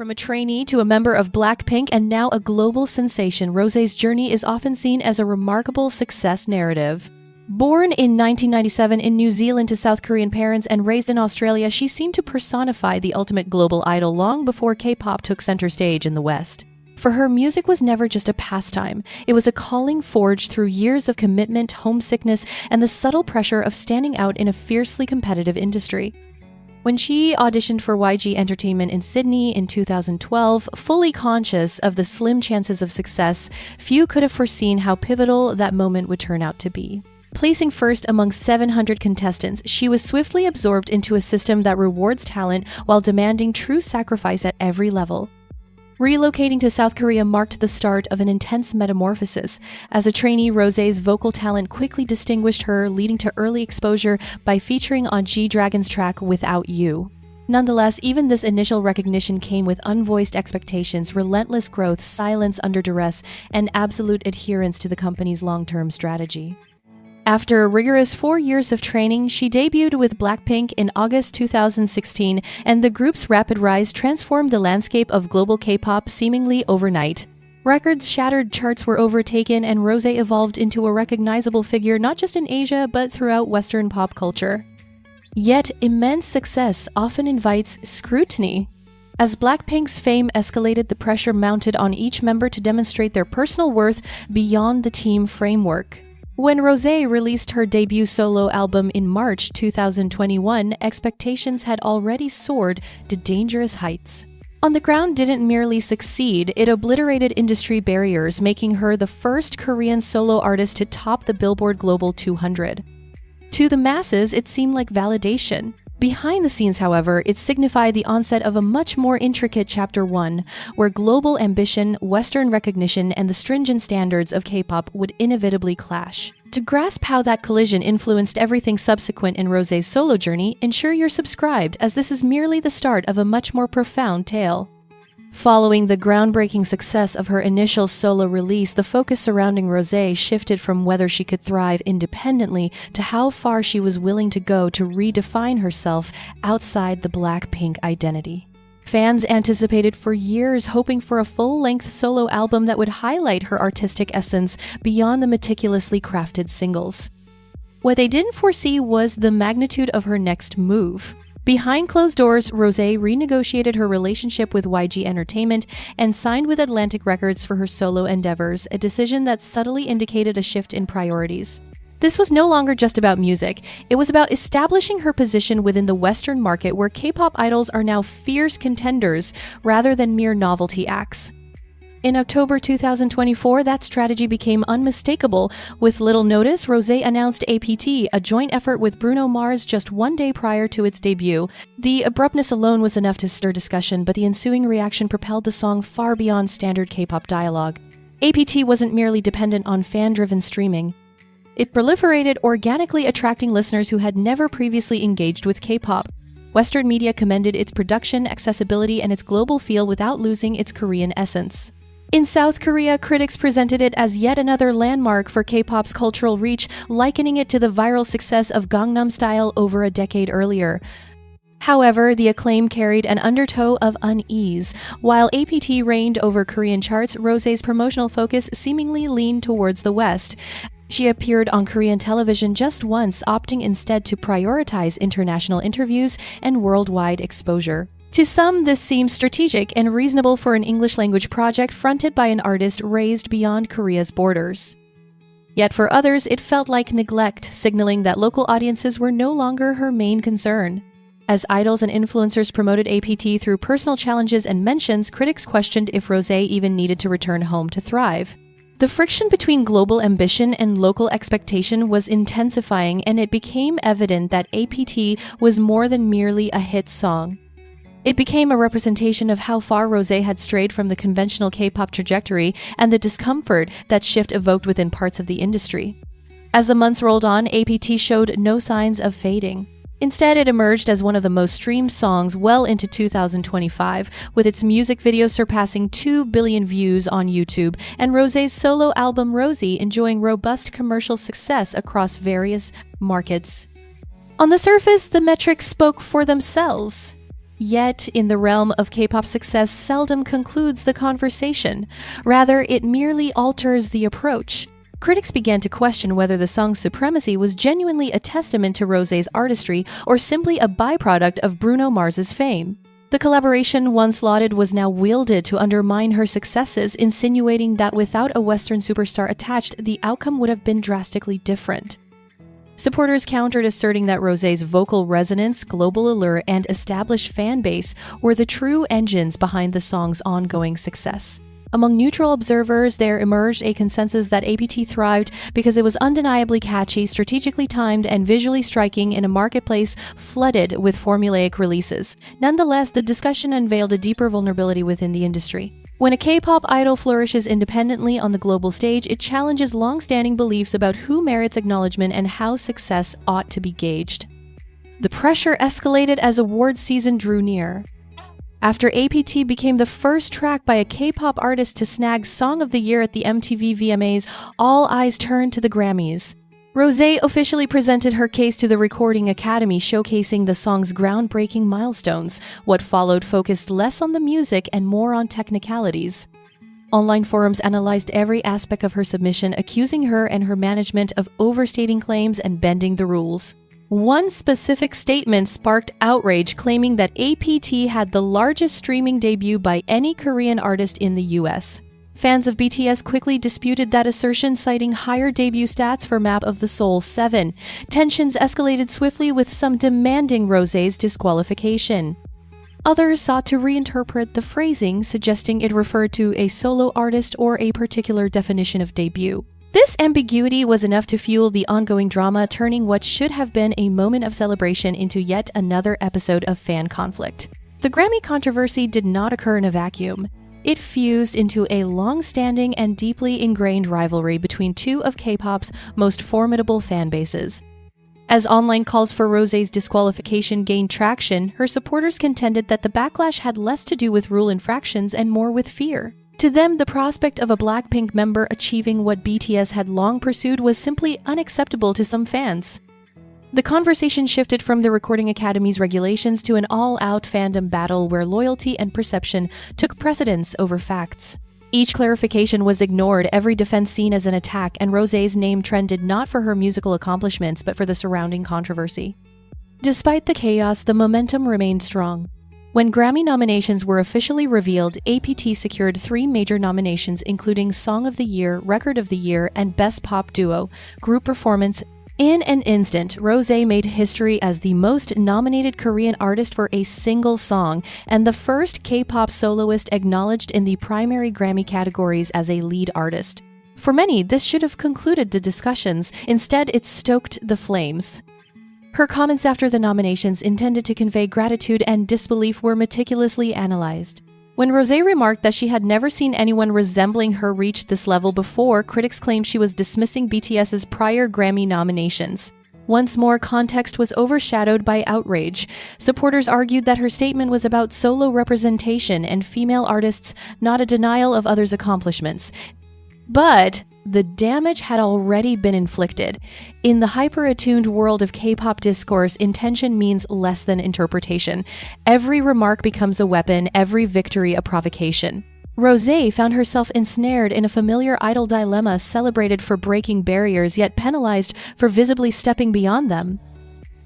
From a trainee to a member of BLACKPINK and now a global sensation, Rosé's journey is often seen as a remarkable success narrative. Born in 1997 in New Zealand to South Korean parents and raised in Australia, she seemed to personify the ultimate global idol long before K-pop took center stage in the West. For her, music was never just a pastime. It was a calling forged through years of commitment, homesickness, and the subtle pressure of standing out in a fiercely competitive industry. When she auditioned for YG Entertainment in Sydney in 2012, fully conscious of the slim chances of success, few could have foreseen how pivotal that moment would turn out to be. Placing first among 700 contestants, she was swiftly absorbed into a system that rewards talent while demanding true sacrifice at every level. Relocating to South Korea marked the start of an intense metamorphosis. As a trainee, Rosé's vocal talent quickly distinguished her, leading to early exposure by featuring on G-Dragon's track Without You. Nonetheless, even this initial recognition came with unvoiced expectations, relentless growth, silence under duress, and absolute adherence to the company's long-term strategy. After a rigorous 4 years of training, she debuted with BLACKPINK in August 2016, and the group's rapid rise transformed the landscape of global K-pop seemingly overnight. Records shattered, charts were overtaken, and Rosé evolved into a recognizable figure not just in Asia but throughout Western pop culture. Yet, immense success often invites scrutiny. As BLACKPINK's fame escalated, the pressure mounted on each member to demonstrate their personal worth beyond the team framework. When Rosé released her debut solo album in March 2021, expectations had already soared to dangerous heights. On the Ground didn't merely succeed, it obliterated industry barriers, making her the first Korean solo artist to top the Billboard Global 200. To the masses, it seemed like validation. Behind the scenes, however, it signified the onset of a much more intricate Chapter 1, where global ambition, Western recognition, and the stringent standards of K-pop would inevitably clash. To grasp how that collision influenced everything subsequent in Rosé's solo journey, ensure you're subscribed, as this is merely the start of a much more profound tale. Following the groundbreaking success of her initial solo release, the focus surrounding Rosé shifted from whether she could thrive independently to how far she was willing to go to redefine herself outside the BLACKPINK identity. Fans anticipated for years, hoping for a full-length solo album that would highlight her artistic essence beyond the meticulously crafted singles. What they didn't foresee was the magnitude of her next move. Behind closed doors, Rosé renegotiated her relationship with YG Entertainment and signed with Atlantic Records for her solo endeavors, a decision that subtly indicated a shift in priorities. This was no longer just about music. It was about establishing her position within the Western market, where K-pop idols are now fierce contenders rather than mere novelty acts. In October 2024, that strategy became unmistakable. With little notice, Rosé announced APT, a joint effort with Bruno Mars just 1 day prior to its debut. The abruptness alone was enough to stir discussion, but the ensuing reaction propelled the song far beyond standard K-pop dialogue. APT wasn't merely dependent on fan-driven streaming. It proliferated, organically attracting listeners who had never previously engaged with K-pop. Western media commended its production, accessibility, and its global feel without losing its Korean essence. In South Korea, critics presented it as yet another landmark for K-pop's cultural reach, likening it to the viral success of Gangnam Style over a decade earlier. However, the acclaim carried an undertow of unease. While APT reigned over Korean charts, Rosé's promotional focus seemingly leaned towards the West. She appeared on Korean television just once, opting instead to prioritize international interviews and worldwide exposure. To some, this seems strategic and reasonable for an English-language project fronted by an artist raised beyond Korea's borders. Yet for others, it felt like neglect, signaling that local audiences were no longer her main concern. As idols and influencers promoted APT through personal challenges and mentions, critics questioned if Rosé even needed to return home to thrive. The friction between global ambition and local expectation was intensifying, and it became evident that APT was more than merely a hit song. It became a representation of how far Rosé had strayed from the conventional K-pop trajectory and the discomfort that shift evoked within parts of the industry. As the months rolled on, APT showed no signs of fading. Instead, it emerged as one of the most streamed songs well into 2025, with its music video surpassing 2 billion views on YouTube, and Rosé's solo album Rosé enjoying robust commercial success across various markets. On the surface, the metrics spoke for themselves. Yet, in the realm of K-pop success seldom concludes the conversation. Rather, it merely alters the approach. Critics began to question whether the song's supremacy was genuinely a testament to Rosé's artistry or simply a byproduct of Bruno Mars's fame. The collaboration once lauded was now wielded to undermine her successes, insinuating that without a Western superstar attached, the outcome would have been drastically different. Supporters countered, asserting that Rosé's vocal resonance, global allure, and established fan base were the true engines behind the song's ongoing success. Among neutral observers, there emerged a consensus that APT thrived because it was undeniably catchy, strategically timed, and visually striking in a marketplace flooded with formulaic releases. Nonetheless, the discussion unveiled a deeper vulnerability within the industry. When a K-pop idol flourishes independently on the global stage, it challenges long-standing beliefs about who merits acknowledgement and how success ought to be gauged. The pressure escalated as awards season drew near. After APT became the first track by a K-pop artist to snag Song of the Year at the MTV VMAs, all eyes turned to the Grammys. Rosé officially presented her case to the Recording Academy, showcasing the song's groundbreaking milestones. What followed focused less on the music and more on technicalities. Online forums analyzed every aspect of her submission, accusing her and her management of overstating claims and bending the rules. One specific statement sparked outrage, claiming that APT had the largest streaming debut by any Korean artist in the US. Fans of BTS quickly disputed that assertion, citing higher debut stats for Map of the Soul 7. Tensions escalated swiftly, with some demanding Rosé's disqualification. Others sought to reinterpret the phrasing, suggesting it referred to a solo artist or a particular definition of debut. This ambiguity was enough to fuel the ongoing drama, turning what should have been a moment of celebration into yet another episode of fan conflict. The Grammy controversy did not occur in a vacuum. It fused into a long-standing and deeply ingrained rivalry between two of K-pop's most formidable fan bases. As online calls for Rosé's disqualification gained traction, her supporters contended that the backlash had less to do with rule infractions and more with fear. To them, the prospect of a BLACKPINK member achieving what BTS had long pursued was simply unacceptable to some fans. The conversation shifted from the Recording Academy's regulations to an all-out fandom battle where loyalty and perception took precedence over facts. Each clarification was ignored, every defense seen as an attack, and Rosé's name trended not for her musical accomplishments but for the surrounding controversy. Despite the chaos, the momentum remained strong. When Grammy nominations were officially revealed, APT secured 3 major nominations, including Song of the Year, Record of the Year, and Best Pop Duo, Group Performance. In an instant, Rosé made history as the most nominated Korean artist for a single song and the first K-pop soloist acknowledged in the primary Grammy categories as a lead artist. For many, this should have concluded the discussions. Instead, it stoked the flames. Her comments after the nominations, intended to convey gratitude and disbelief, were meticulously analyzed. When Rosé remarked that she had never seen anyone resembling her reach this level before, critics claimed she was dismissing BTS's prior Grammy nominations. Once more, context was overshadowed by outrage. Supporters argued that her statement was about solo representation and female artists, not a denial of others' accomplishments. But the damage had already been inflicted. In the hyper-attuned world of K-pop discourse, intention means less than interpretation. Every remark becomes a weapon, every victory a provocation. Rosé found herself ensnared in a familiar idol dilemma, celebrated for breaking barriers, yet penalized for visibly stepping beyond them.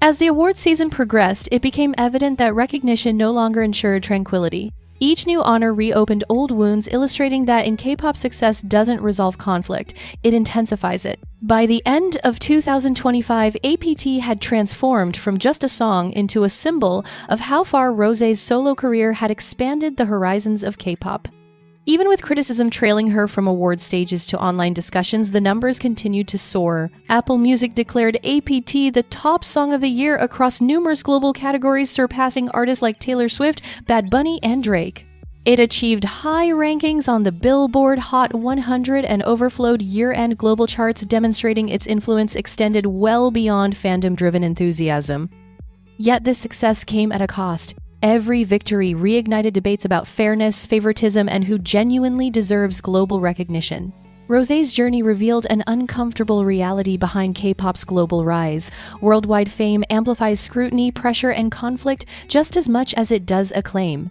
As the award season progressed, it became evident that recognition no longer ensured tranquility. Each new honor reopened old wounds, illustrating that in K-pop, success doesn't resolve conflict, it intensifies it. By the end of 2025, APT had transformed from just a song into a symbol of how far Rosé's solo career had expanded the horizons of K-pop. Even with criticism trailing her from award stages to online discussions, the numbers continued to soar. Apple Music declared APT the top song of the year across numerous global categories, surpassing artists like Taylor Swift, Bad Bunny, and Drake. It achieved high rankings on the Billboard Hot 100 and overflowed year-end global charts, demonstrating its influence extended well beyond fandom-driven enthusiasm. Yet this success came at a cost. Every victory reignited debates about fairness, favoritism, and who genuinely deserves global recognition. Rosé's journey revealed an uncomfortable reality behind K-pop's global rise. Worldwide fame amplifies scrutiny, pressure, and conflict just as much as it does acclaim.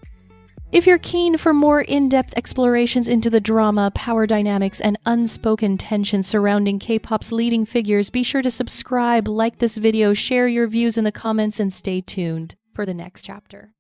If you're keen for more in-depth explorations into the drama, power dynamics, and unspoken tension surrounding K-pop's leading figures, be sure to subscribe, like this video, share your views in the comments, and stay tuned for the next chapter.